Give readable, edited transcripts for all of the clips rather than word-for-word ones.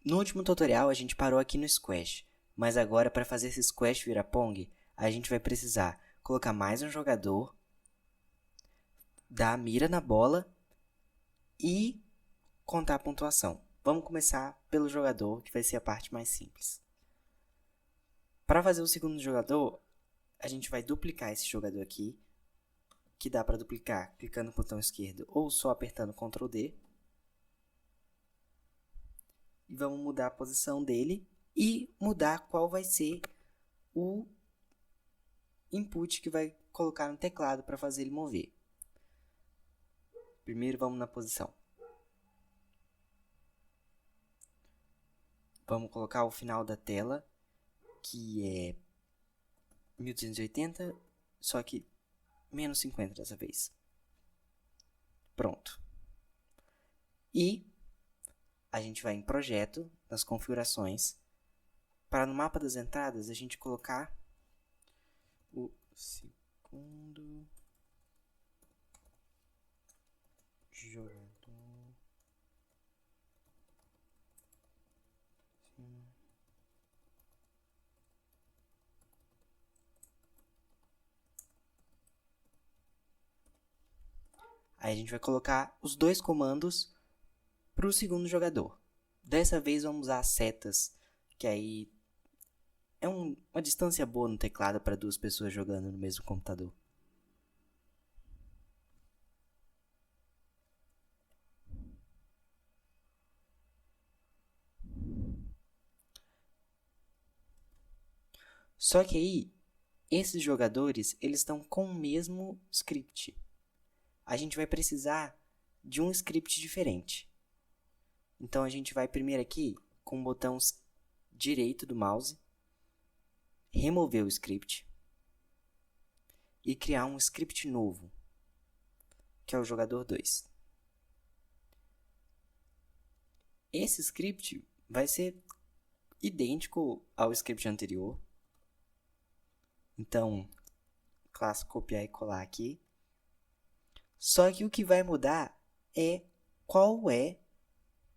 No último tutorial a gente parou aqui no squash, mas agora para fazer esse squash virar pong, a gente vai precisar colocar mais um jogador, dar a mira na bola e contar a pontuação. Vamos começar pelo jogador, que vai ser a parte mais simples. Para fazer o segundo jogador, a gente vai duplicar esse jogador aqui, que dá para duplicar clicando no botão esquerdo ou só apertando Ctrl D. E vamos mudar a posição dele e mudar qual vai ser o input que vai colocar no teclado para fazer ele mover. Primeiro vamos na posição. Vamos colocar o final da tela, que é 1280, só que menos 50 dessa vez. Pronto. E a gente vai em projeto, nas configurações, para no mapa das entradas a gente colocar o segundo jogador. Aí a gente vai colocar os dois comandos para o segundo jogador. Dessa vez vamos usar as setas, que aí é uma distância boa no teclado para duas pessoas jogando no mesmo computador. Só que aí, esses jogadores, eles estão com o mesmo script. A gente vai precisar de um script diferente. Então, a gente vai primeiro aqui, com o botão direito do mouse, remover o script e criar um script novo, que é o jogador 2. Esse script vai ser idêntico ao script anterior. Então, classe copiar e colar aqui. Só que o que vai mudar é qual é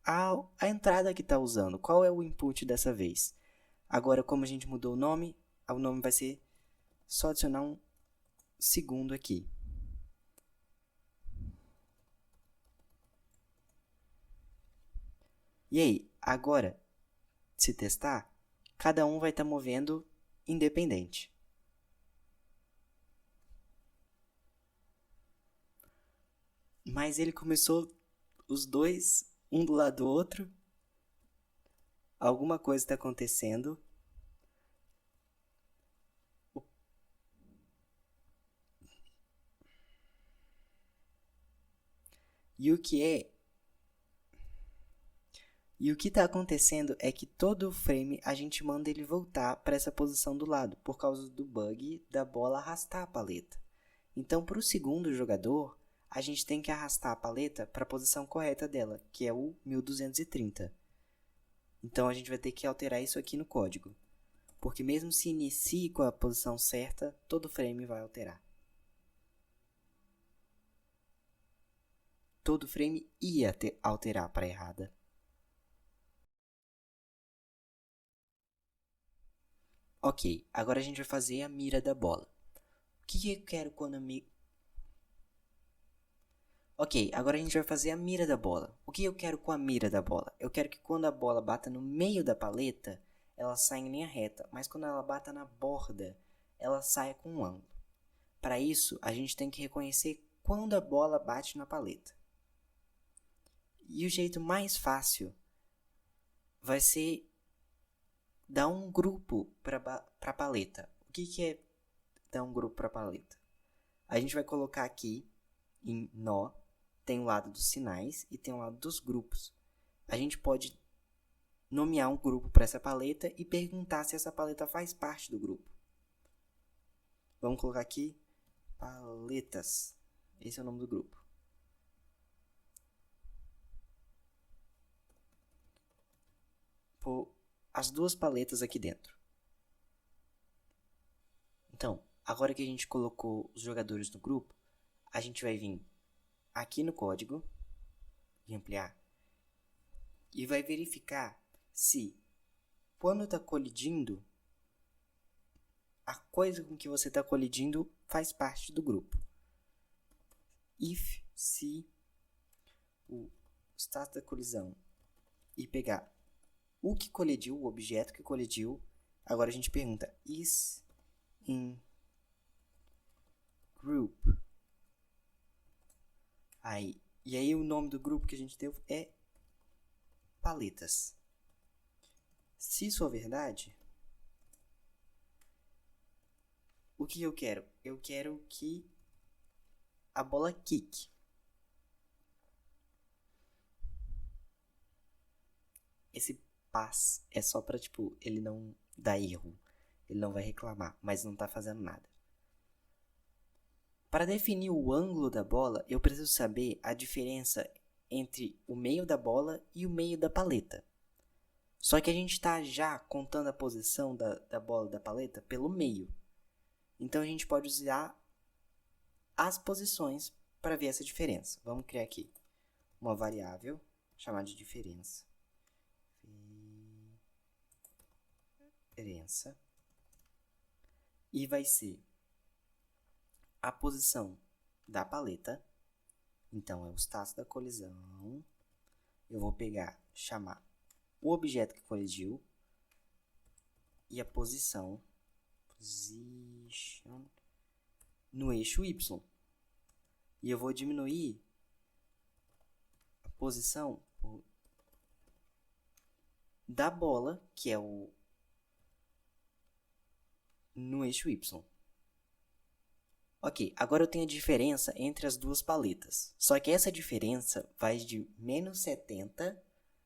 a entrada que está usando, qual é o input dessa vez. Agora, como a gente mudou o nome vai ser só adicionar um segundo aqui. E aí, agora, se testar, cada um vai estar movendo independente. Mas ele começou os dois, um do lado do outro. Alguma coisa está acontecendo. E o que está acontecendo é que todo frame a gente manda ele voltar para essa posição do lado, por causa do bug da bola arrastar a paleta. Então, para o segundo jogador, a gente tem que arrastar a paleta para a posição correta dela, que é o 1230. Então, a gente vai ter que alterar isso aqui no código, porque mesmo se inicie com a posição certa, todo frame vai alterar. Todo frame ia alterar para a errada. Ok, agora a gente vai fazer a mira da bola. O que eu quero quando a mira... Ok, agora a gente vai fazer a mira da bola. O que eu quero com a mira da bola? Eu quero que quando a bola bata no meio da paleta, ela saia em linha reta, mas quando ela bata na borda, ela saia com um ângulo. Para isso, a gente tem que reconhecer quando a bola bate na paleta. E o jeito mais fácil vai ser dar um grupo para a paleta. O que é dar um grupo para a paleta? A gente vai colocar aqui em nó, tem o lado dos sinais e tem o lado dos grupos. A gente pode nomear um grupo para essa paleta e perguntar se essa paleta faz parte do grupo. Vamos colocar aqui paletas. Esse é o nome do grupo. Pôr as duas paletas aqui dentro. Então, agora que a gente colocou os jogadores no grupo, a gente vai vir aqui no código e ampliar e vai verificar se quando está colidindo, a coisa com que você está colidindo faz parte do grupo. If, se o status da colisão e pegar o que colidiu, o objeto que colidiu, agora a gente pergunta is in group. E aí o nome do grupo que a gente deu é paletas. Se isso for verdade, o que eu quero? Eu quero que a bola quique. Esse pass é só pra, ele não dar erro. Ele não vai reclamar, mas não tá fazendo nada. Para definir o ângulo da bola, eu preciso saber a diferença entre o meio da bola e o meio da paleta. Só que a gente está já contando a posição da bola da paleta pelo meio. Então a gente pode usar as posições para ver essa diferença. Vamos criar aqui uma variável chamada de diferença. E vai ser a posição da paleta. Então é o status da colisão. Eu vou chamar o objeto que colidiu e a position no eixo Y. E eu vou diminuir a posição da bola, que é no eixo Y. Ok, agora eu tenho a diferença entre as duas paletas. Só que essa diferença vai de menos 70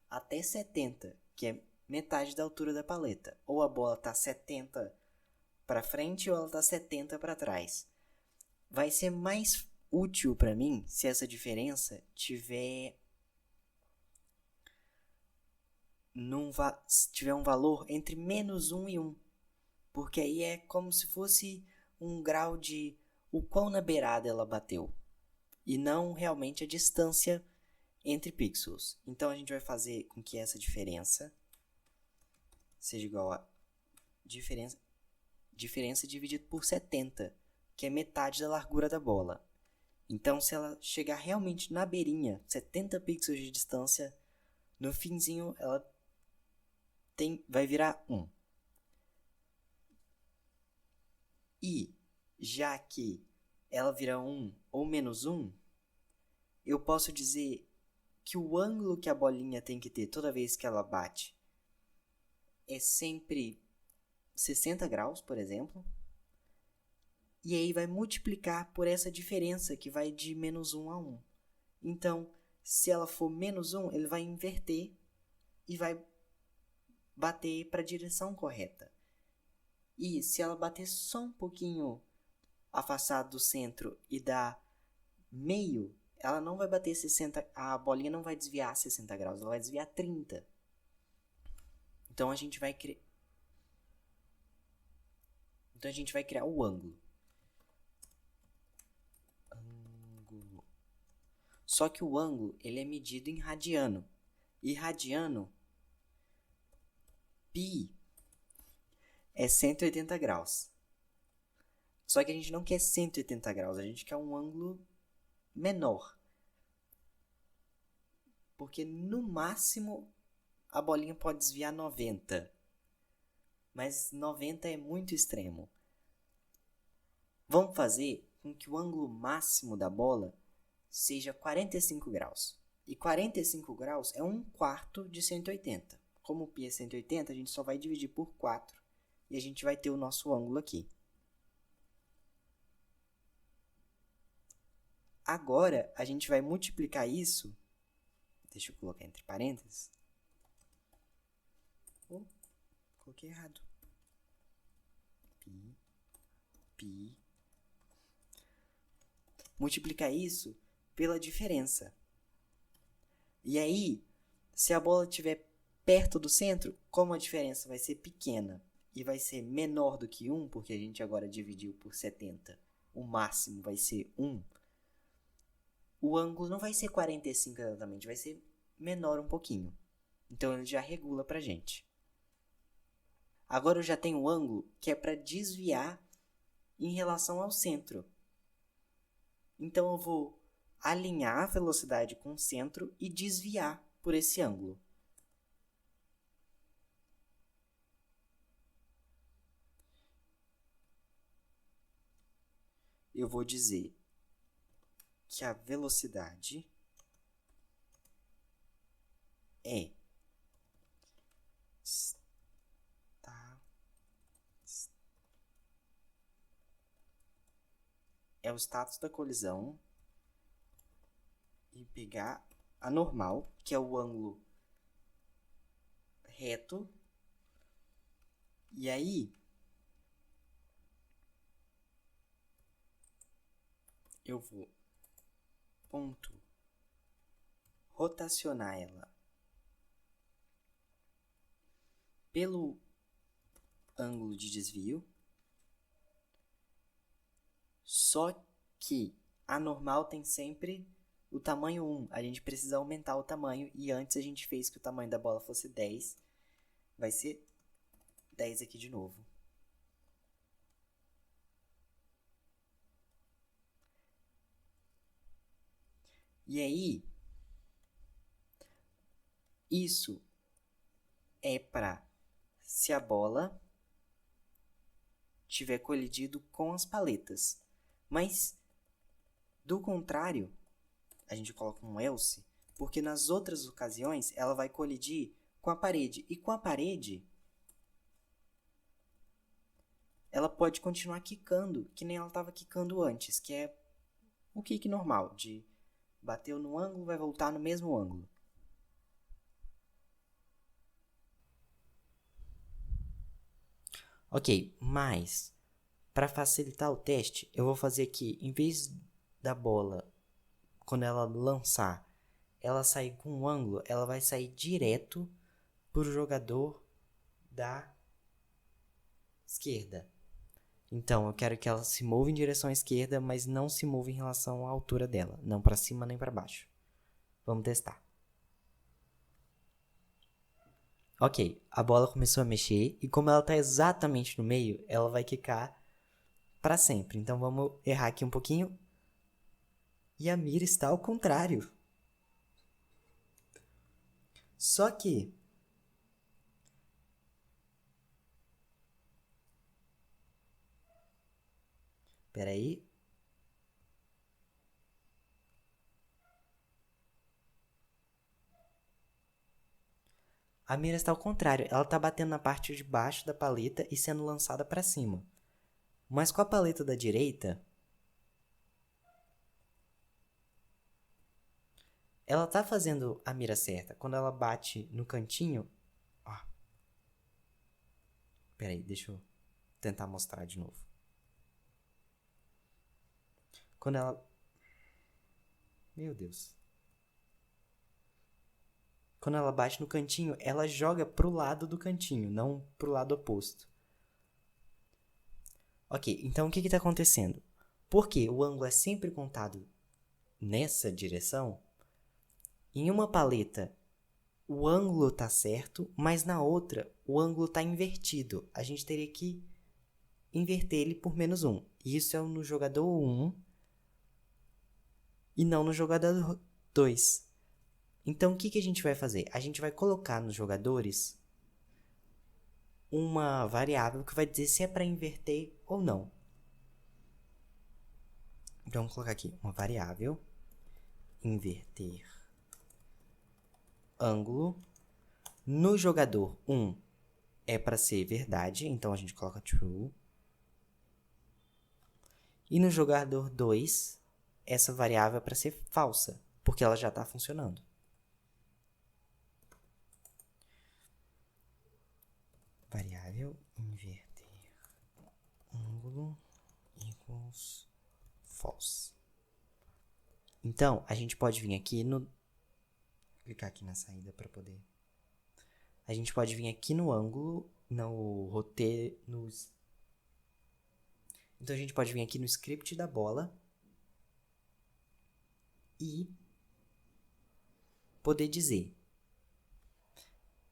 até 70, que é metade da altura da paleta. Ou a bola está 70 para frente ou ela está 70 para trás. Vai ser mais útil para mim se essa diferença tiver um valor entre menos 1 e 1. Porque aí é como se fosse um grau de o quão na beirada ela bateu. E não realmente a distância entre pixels. Então a gente vai fazer com que essa diferença seja igual a diferença dividido por 70, que é metade da largura da bola. Então se ela chegar realmente na beirinha, 70 pixels de distância, no finzinho ela vai virar 1. E já que ela vira 1 ou menos 1, eu posso dizer que o ângulo que a bolinha tem que ter toda vez que ela bate é sempre 60 graus, por exemplo. E aí vai multiplicar por essa diferença que vai de menos 1 a 1. Então, se ela for menos 1, ele vai inverter e vai bater para a direção correta. E se ela bater só um pouquinho afastado do centro e dar meio, ela não vai bater 60, a bolinha não vai desviar 60 graus, ela vai desviar 30. Então a gente vai criar o ângulo. Só que o ângulo, ele é medido em radiano. E radiano, π, é 180 graus. Só que a gente não quer 180 graus, a gente quer um ângulo menor. Porque no máximo a bolinha pode desviar 90. Mas 90 é muito extremo. Vamos fazer com que o ângulo máximo da bola seja 45 graus. E 45 graus é 1/4 de 180. Como o π é 180, a gente só vai dividir por 4. E a gente vai ter o nosso ângulo aqui. Agora, a gente vai multiplicar isso. Deixa eu colocar entre parênteses. Coloquei errado. π. Multiplicar isso pela diferença. E aí, se a bola estiver perto do centro, como a diferença vai ser pequena e vai ser menor do que 1, porque a gente agora dividiu por 70, o máximo vai ser 1, o ângulo não vai ser 45 exatamente, vai ser menor um pouquinho. Então ele já regula pra gente. Agora eu já tenho o ângulo que é para desviar em relação ao centro. Então eu vou alinhar a velocidade com o centro e desviar por esse ângulo. Eu vou dizer que a velocidade é o status da colisão e pegar a normal, que é o ângulo reto. E aí eu vou rotacionar ela pelo ângulo de desvio. Só que a normal tem sempre o tamanho 1. A gente precisa aumentar o tamanho. E antes a gente fez que o tamanho da bola fosse 10. Vai ser 10 aqui de novo. E aí, isso é para se a bola tiver colidido com as paletas. Mas, do contrário, a gente coloca um else, porque nas outras ocasiões ela vai colidir com a parede. E com a parede, ela pode continuar quicando, que nem ela estava quicando antes, que é o kick normal, de bateu no ângulo, vai voltar no mesmo ângulo. Ok, mas para facilitar o teste, eu vou fazer aqui, em vez da bola, quando ela lançar, ela sair com um ângulo, ela vai sair direto para o jogador da esquerda. Então, eu quero que ela se mova em direção à esquerda, mas não se mova em relação à altura dela, não para cima nem para baixo. Vamos testar. Ok, a bola começou a mexer e como ela está exatamente no meio, ela vai quicar para sempre. Então vamos errar aqui um pouquinho. E a mira está ao contrário. Só que espera aí. A mira está ao contrário. Ela está batendo na parte de baixo da paleta e sendo lançada para cima. Mas com a paleta da direita, ela está fazendo a mira certa. Quando ela bate no cantinho... Espera aí, deixa eu tentar mostrar de novo. Quando ela... Meu Deus. Quando ela bate no cantinho, ela joga pro lado do cantinho, não pro lado oposto. Ok, então o que está acontecendo? Porque o ângulo é sempre contado nessa direção, em uma paleta o ângulo está certo, mas na outra o ângulo está invertido. A gente teria que inverter ele por -1. Isso é no jogador 1 e não no jogador 2. Então, o que a gente vai fazer? A gente vai colocar nos jogadores uma variável que vai dizer se é para inverter ou não. Então, vamos colocar aqui uma variável inverter ângulo. No jogador 1 é para ser verdade, então a gente coloca true. E no jogador 2, essa variável é para ser falsa, porque ela já está funcionando. Variável inverter ângulo equals false. Então, a gente pode vir aqui no... clicar aqui na saída para poder... A gente pode vir aqui no ângulo, no roteiro... Então, a gente pode vir aqui no script da bola e poder dizer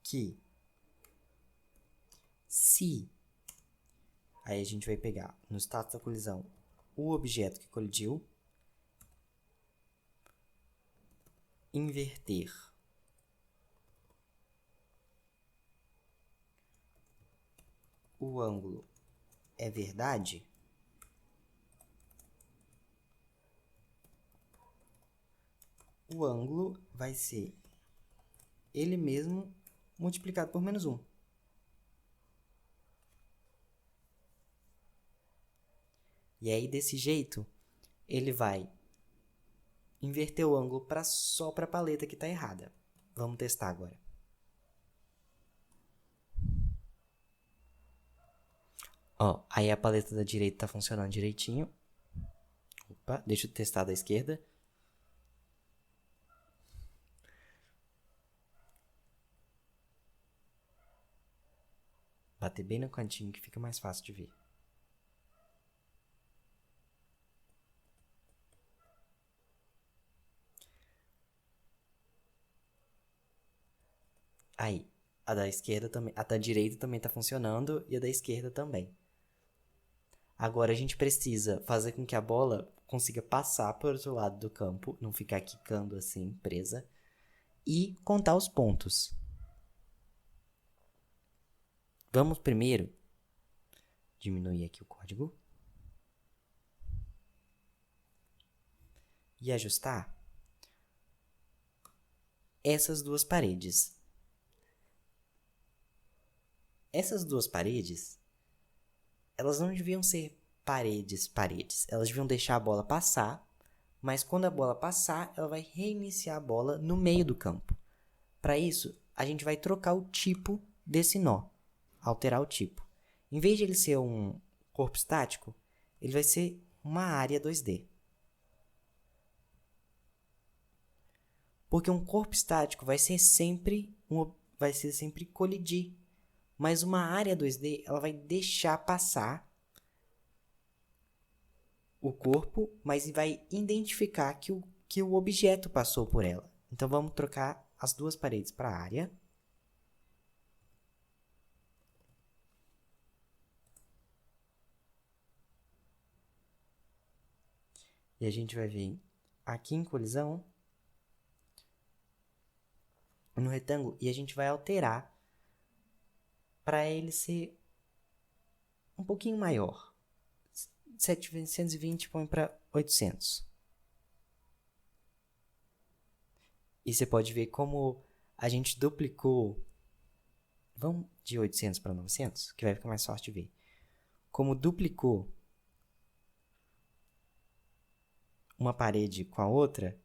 que se... Aí a gente vai pegar no status da colisão o objeto que colidiu, inverter o ângulo é verdade, o ângulo vai ser ele mesmo multiplicado por -1. E aí, desse jeito, ele vai inverter o ângulo só para a paleta que está errada. Vamos testar agora. Ó, aí a paleta da direita está funcionando direitinho. Opa, deixa eu testar da esquerda. Bater bem no cantinho que fica mais fácil de ver. Aí, a da esquerda também, a da direita também está funcionando e a da esquerda também. Agora a gente precisa fazer com que a bola consiga passar para o outro lado do campo, não ficar quicando assim, presa, e contar os pontos. Vamos primeiro diminuir aqui o código e ajustar essas duas paredes. Essas duas paredes, elas não deviam ser paredes. Elas deviam deixar a bola passar, mas quando a bola passar, ela vai reiniciar a bola no meio do campo. Para isso, a gente vai trocar o tipo desse nó, alterar o tipo. Em vez de ele ser um corpo estático, ele vai ser uma área 2D. Porque um corpo estático vai ser sempre colidir. Mas uma área 2D, ela vai deixar passar o corpo, mas vai identificar que o objeto passou por ela. Então, vamos trocar as duas paredes para a área. E a gente vai vir aqui em colisão, no retângulo, e a gente vai alterar para ele ser um pouquinho maior. 720 põe para 800. E você pode ver como a gente duplicou. Vamos de 800 para 900, que vai ficar mais fácil de ver. Como duplicou uma parede com a outra,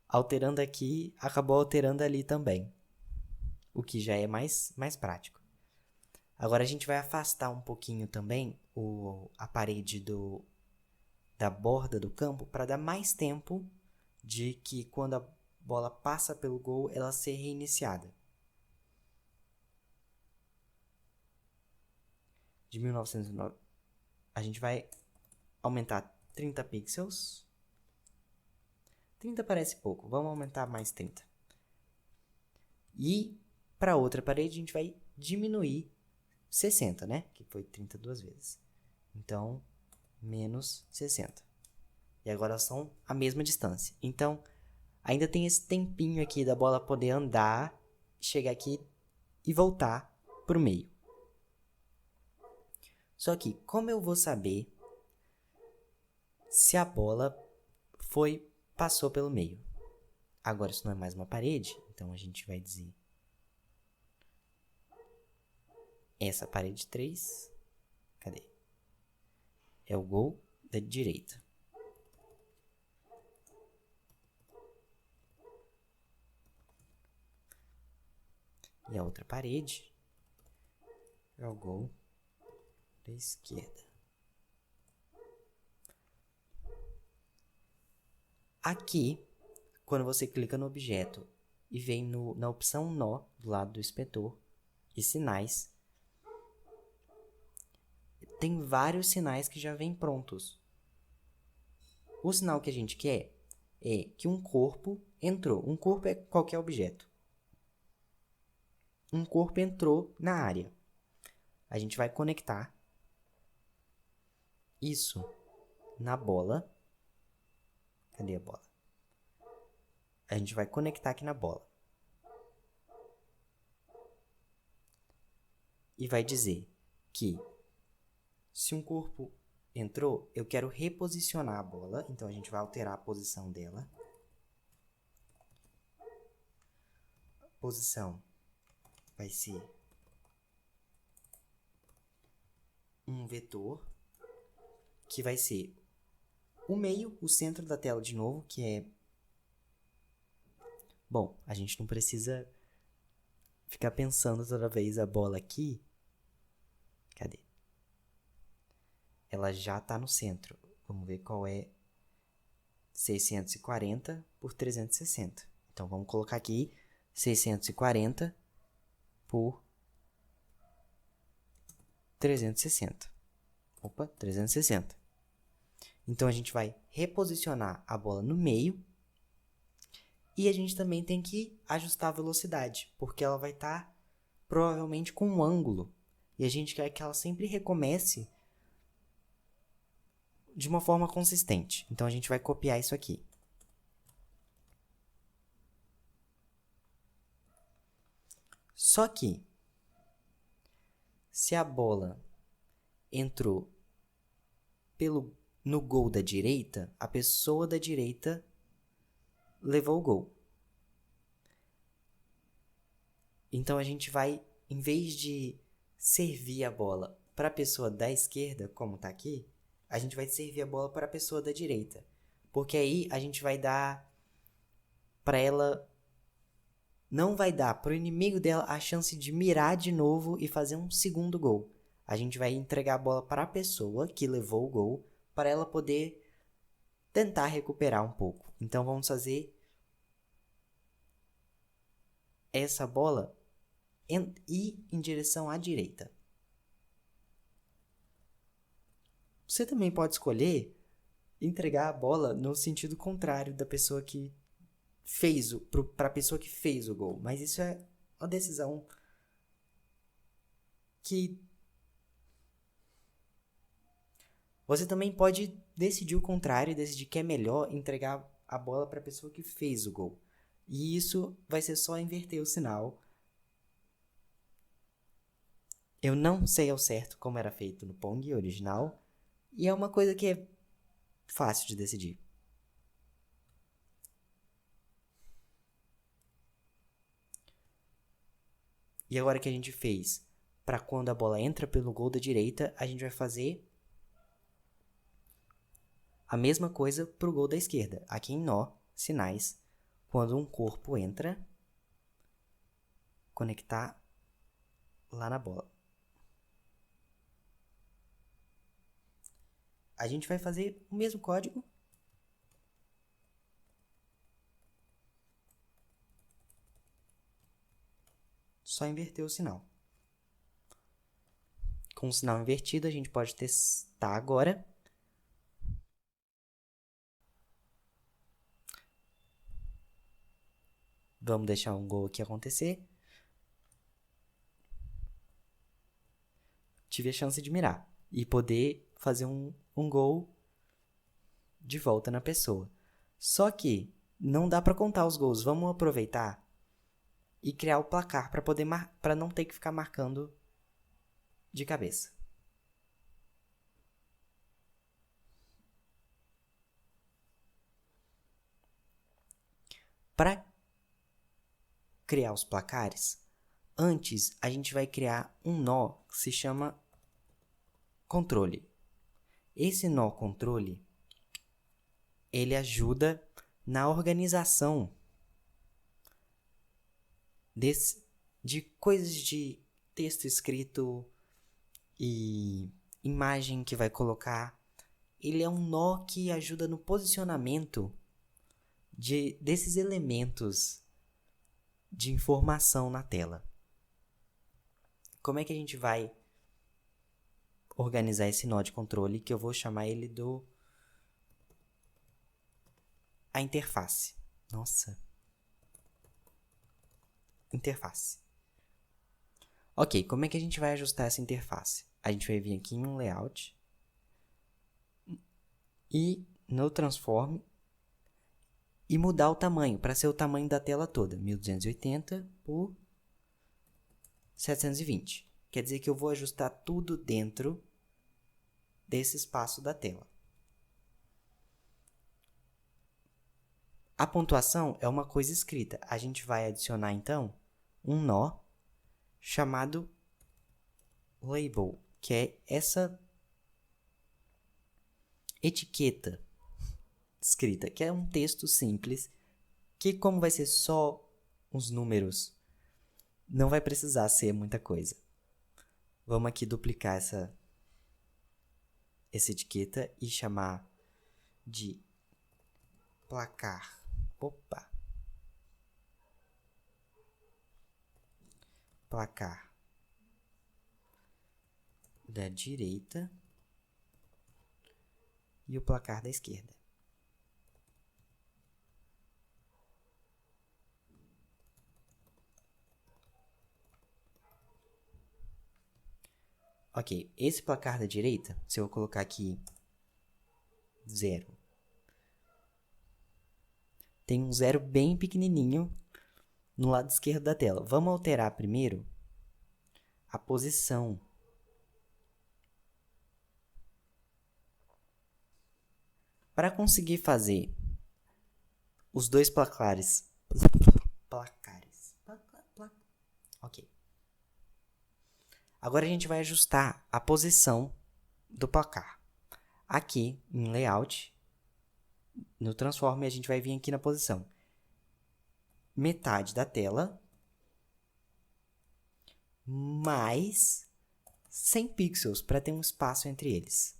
alterando aqui, acabou alterando ali também. O que já é mais prático. Agora a gente vai afastar um pouquinho também a parede da borda do campo para dar mais tempo de que quando a bola passa pelo gol ela ser reiniciada. De 1909 a gente vai aumentar 30 pixels. 30 parece pouco, vamos aumentar mais 30. E para outra parede a gente vai diminuir 60, né? Que foi 30 duas vezes. Então, menos 60. E agora são a mesma distância. Então, ainda tem esse tempinho aqui da bola poder andar, chegar aqui e voltar para o meio. Só que, como eu vou saber se a bola passou pelo meio? Agora, isso não é mais uma parede, então a gente vai dizer essa parede 3, cadê? É o gol da direita. E a outra parede é o gol da esquerda. Aqui, quando você clica no objeto e vem na opção nó do lado do inspetor e sinais, tem vários sinais que já vêm prontos. O sinal que a gente quer é que um corpo entrou. Um corpo é qualquer objeto. um corpo entrou na área. A gente vai conectar isso na bola. Cadê a bola? A gente vai conectar aqui na bola. E vai dizer que se um corpo entrou, eu quero reposicionar a bola. Então, a gente vai alterar a posição dela. A posição vai ser um vetor que vai ser o meio, o centro da tela de novo, que é... Bom, a gente não precisa ficar pensando toda vez a bola aqui. Cadê? Ela já está no centro. Vamos ver qual é 640 por 360. Então, vamos colocar aqui 640 por 360. Opa, 360. Então, a gente vai reposicionar a bola no meio. E a gente também tem que ajustar a velocidade, porque ela vai estar provavelmente com um ângulo. E a gente quer que ela sempre recomece de uma forma consistente. Então, a gente vai copiar isso aqui. Só que, se a bola entrou no gol da direita, a pessoa da direita levou o gol. Então, a gente vai, em vez de servir a bola para a pessoa da esquerda, como está aqui, a gente vai servir a bola para a pessoa da direita. Porque aí a gente vai dar para ela... Não vai dar para o inimigo dela a chance de mirar de novo e fazer um segundo gol. A gente vai entregar a bola para a pessoa que levou o gol, para ela poder tentar recuperar um pouco. Então, vamos fazer essa bola ir em direção à direita. Você também pode escolher entregar a bola no sentido contrário da pessoa que para a pessoa que fez o gol. Mas isso é uma decisão que você também pode decidir o contrário e decidir que é melhor entregar a bola para a pessoa que fez o gol. E isso vai ser só inverter o sinal. Eu não sei ao certo como era feito no Pong original. E é uma coisa que é fácil de decidir. E agora que a gente fez para quando a bola entra pelo gol da direita, a gente vai fazer a mesma coisa para o gol da esquerda. Aqui em nó, sinais, quando um corpo entra, conectar lá na bola. A gente vai fazer o mesmo código. Só inverter o sinal. Com o sinal invertido, a gente pode testar agora. Vamos deixar um gol aqui acontecer. Tive a chance de mirar e poder fazer um gol de volta na pessoa. Só que não dá para contar os gols. Vamos aproveitar e criar o placar para não ter que ficar marcando de cabeça. Para criar os placares, antes a gente vai criar um nó que se chama controle. Esse nó controle, ele ajuda na organização de coisas de texto escrito e imagem que vai colocar. Ele é um nó que ajuda no posicionamento desses elementos de informação na tela. Como é que a gente vai organizar esse nó de controle, que eu vou chamar ele a interface. Nossa. Interface. Ok, como é que a gente vai ajustar essa interface? A gente vai vir aqui em um layout e no transform e mudar o tamanho para ser o tamanho da tela toda, 1280 por 720. Quer dizer que eu vou ajustar tudo dentro desse espaço da tela. A pontuação é uma coisa escrita. A gente vai adicionar, então, um nó chamado label, que é essa etiqueta escrita, que é um texto simples, que como vai ser só os números, não vai precisar ser muita coisa. Vamos aqui duplicar essa etiqueta e chamar de placar. Opa! Placar da direita e o placar da esquerda. Ok, esse placar da direita, se eu colocar aqui 0, tem um 0 bem pequenininho no lado esquerdo da tela. Vamos alterar primeiro a posição. Para conseguir fazer os dois placares. Ok. Agora a gente vai ajustar a posição do placar. Aqui em Layout, no Transform, a gente vai vir aqui na posição. Metade da tela mais 100 pixels para ter um espaço entre eles.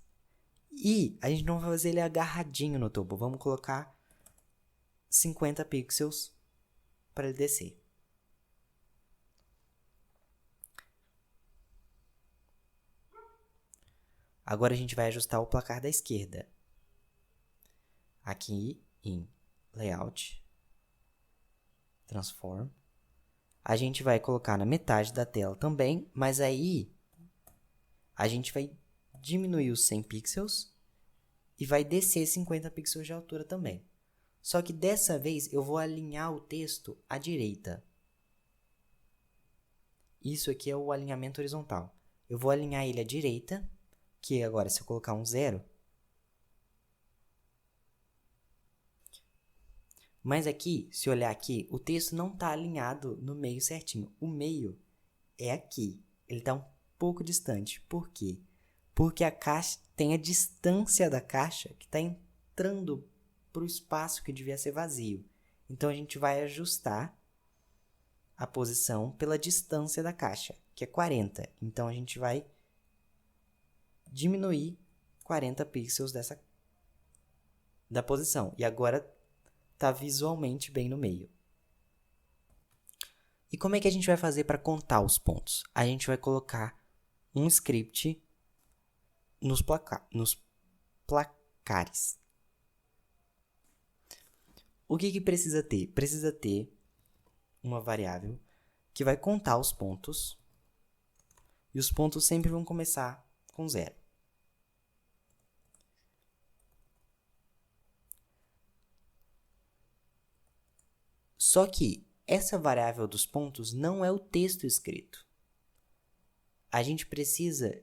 E a gente não vai fazer ele agarradinho no topo. Vamos colocar 50 pixels para ele descer. Agora a gente vai ajustar o placar da esquerda. Aqui em Layout, Transform. A gente vai colocar na metade da tela também, mas aí a gente vai diminuir os 100 pixels e vai descer 50 pixels de altura também. Só que dessa vez eu vou alinhar o texto à direita. Isso aqui é o alinhamento horizontal. Eu vou alinhar ele à direita, que agora se eu colocar um 0, mas aqui, se olhar aqui, o texto não está alinhado no meio certinho. O meio é aqui. Ele está um pouco distante. Por quê? Porque a caixa tem a distância da caixa que está entrando para o espaço que devia ser vazio. Então, a gente vai ajustar a posição pela distância da caixa, que é 40. Então, a gente vai diminuir 40 pixels da posição. E agora está visualmente bem no meio. E como é que a gente vai fazer para contar os pontos? A gente vai colocar um script nos placares. O que precisa ter? Precisa ter uma variável que vai contar os pontos, e os pontos sempre vão começar com 0. Só que essa variável dos pontos não é o texto escrito. A gente precisa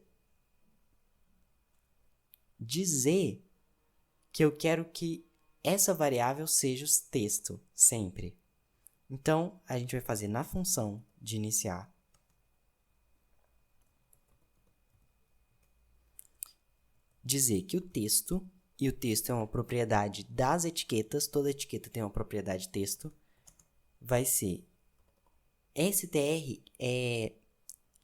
dizer que eu quero que essa variável seja o texto, sempre. Então, a gente vai fazer na função de iniciar dizer que o texto, e o texto é uma propriedade das etiquetas, toda etiqueta tem uma propriedade texto, vai ser str é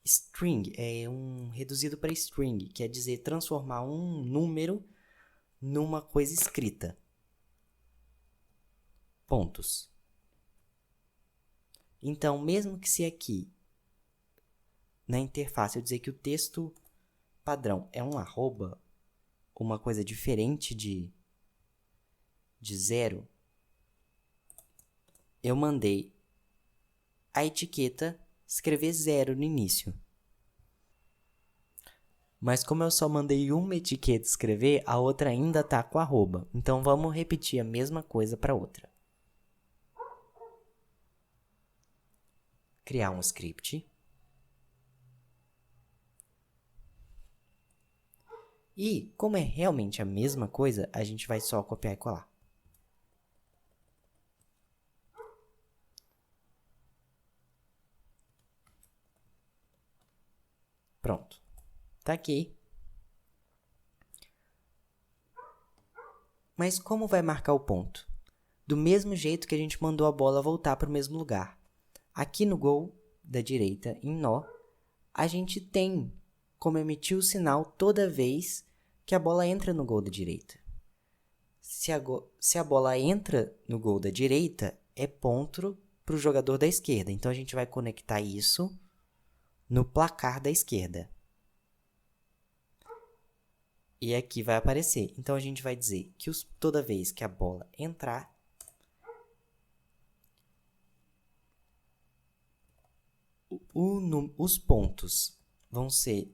string, é um reduzido para string, quer dizer transformar um número numa coisa escrita. Pontos. Então, mesmo que se aqui na interface eu dizer que o texto padrão é um arroba, uma coisa diferente de 0, eu mandei a etiqueta escrever 0 no início. Mas como eu só mandei uma etiqueta escrever, a outra ainda está com arroba. Então, vamos repetir a mesma coisa para a outra. Criar um script. E, como é realmente a mesma coisa, a gente vai só copiar e colar. Pronto. Tá aqui. Mas como vai marcar o ponto? Do mesmo jeito que a gente mandou a bola voltar para o mesmo lugar. Aqui no gol da direita, em nó, a gente tem como emitir o sinal toda vez que a bola entra no gol da direita. Se a bola entra no gol da direita, é ponto para o jogador da esquerda. Então, a gente vai conectar isso no placar da esquerda. E aqui vai aparecer. Então, a gente vai dizer que toda vez que a bola entrar, os pontos vão ser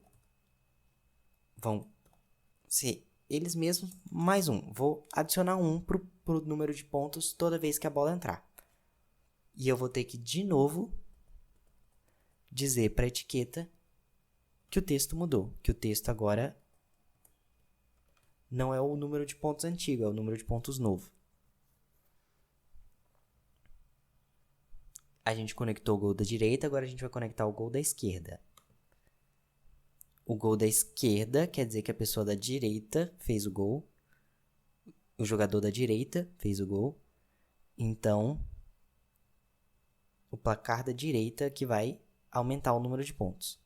eles mesmos mais um. Vou adicionar 1 para o número de pontos toda vez que a bola entrar. E eu vou ter que, de novo, dizer para a etiqueta que o texto mudou. Que o texto agora não é o número de pontos antigo, é o número de pontos novo. A gente conectou o gol da direita, agora a gente vai conectar o gol da esquerda. O gol da esquerda quer dizer que a pessoa da direita fez o gol. O jogador da direita fez o gol. Então, o placar da direita que vai aumentar o número de pontos.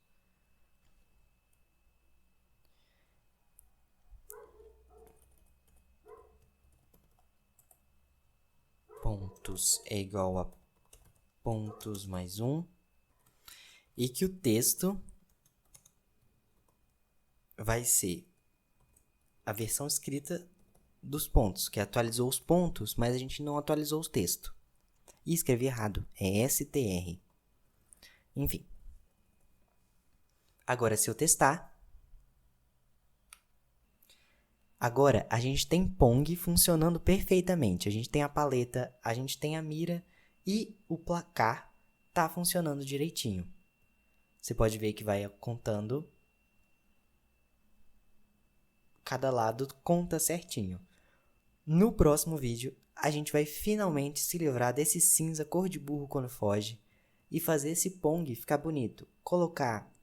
Pontos é igual a pontos mais 1. E que o texto vai ser a versão escrita dos pontos, que atualizou os pontos, mas a gente não atualizou o texto. E escrevi errado, é STR. Enfim. Agora, se eu testar... Agora, a gente tem Pong funcionando perfeitamente. A gente tem a paleta, a gente tem a mira e o placar está funcionando direitinho. Você pode ver que vai contando. Cada lado conta certinho. No próximo vídeo, a gente vai finalmente se livrar desse cinza cor de burro quando foge e fazer esse Pong ficar bonito. Colocar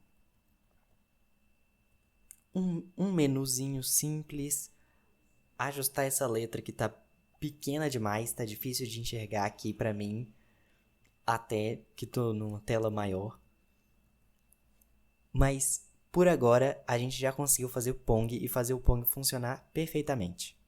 um menuzinho simples, ajustar essa letra que tá pequena demais, tá difícil de enxergar aqui pra mim, até que tô numa tela maior. Mas por agora a gente já conseguiu fazer o Pong e fazer o Pong funcionar perfeitamente.